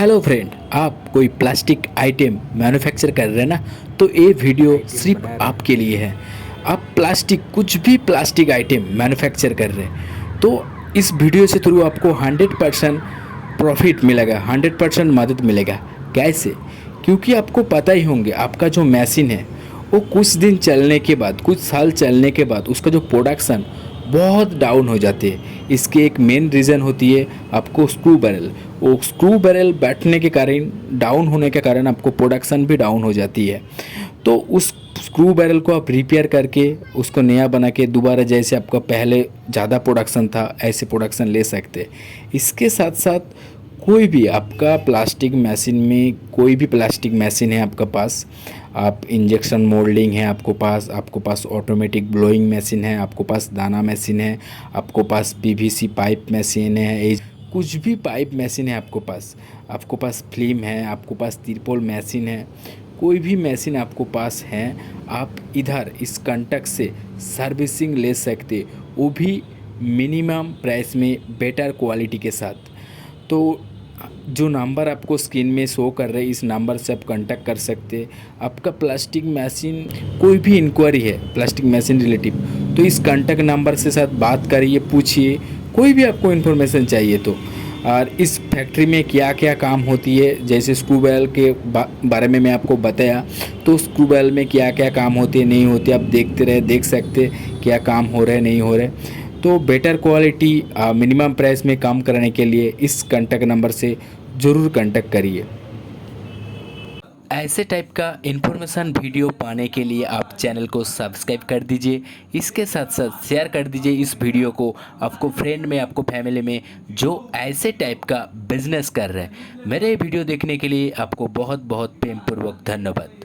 Hello friend, आप कोई plastic item manufacture कर रहे हैं ना, तो ये वीडियो सिर्फ आपके लिए है। आप कुछ भी प्लास्टिक आइटम मैन्युफैक्चर कर रहे हैं तो इस वीडियो से थ्रू आपको 100% प्रॉफिट मिलेगा, 100% मदद मिलेगा। कैसे? क्योंकि आपको पता ही होंगे आपका जो मशीन है वो कुछ दिन चलने के बाद, कुछ साल चलने के बाद उसका जो प्रोडक्शन बहुत डाउन हो जाते हैं। इसके एक मेन रीज़न होती है आपको स्क्रू बैरल। वो स्क्रू बैरल बैठने के कारण, डाउन होने के कारण आपको प्रोडक्शन भी डाउन हो जाती है। तो उस स्क्रू बैरल को आप रिपेयर करके उसको नया बना के दोबारा जैसे आपका पहले ज़्यादा प्रोडक्शन था ऐसे प्रोडक्शन ले सकते। इसके साथ साथ कोई भी आपका प्लास्टिक मशीन में, कोई भी प्लास्टिक मशीन है आपका पास, आप इंजेक्शन मोल्डिंग है आपको पास ऑटोमेटिक ब्लोइंग मशीन है, आपको पास दाना मशीन है, आपको पास पीवीसी पाइप मशीन है, कुछ भी पाइप मशीन है आपको पास फिल्म है, आपको पास तिरपोल मशीन है, कोई भी मशीन आपको पास है, आप इधर इस कांटेक्ट से सर्विसिंग ले सकते, वो भी मिनिमम प्राइस में, बेटर क्वालिटी के साथ। तो जो नंबर आपको स्क्रीन में शो कर रहे हैं, इस नंबर से आप कांटेक्ट कर सकते हैं। आपका प्लास्टिक मशीन कोई भी इंक्वायरी है प्लास्टिक मशीन रिलेटिव, तो इस कांटेक्ट नंबर से साथ बात करिए, पूछिए कोई भी आपको इन्फॉर्मेशन चाहिए तो। और इस फैक्ट्री में क्या क्या काम होती है, जैसे स्क्रू बैरल के बारे में मैं आपको बताया, तो स्क्रू बैरल में क्या क्या काम होते हैं नहीं होते, आप देख सकते क्या काम हो रहे नहीं हो रहे। तो बेटर क्वालिटी मिनिमम प्राइस में काम करने के लिए इस कांटेक्ट नंबर से ज़रूर कांटेक्ट करिए। ऐसे टाइप का इन्फॉर्मेशन वीडियो पाने के लिए आप चैनल को सब्सक्राइब कर दीजिए। इसके साथ साथ शेयर कर दीजिए इस वीडियो को आपको फ्रेंड में, आपको फैमिली में जो ऐसे टाइप का बिजनेस कर रहे हैं। मेरे वीडियो देखने के लिए आपको बहुत बहुत प्रेमपूर्वक धन्यवाद।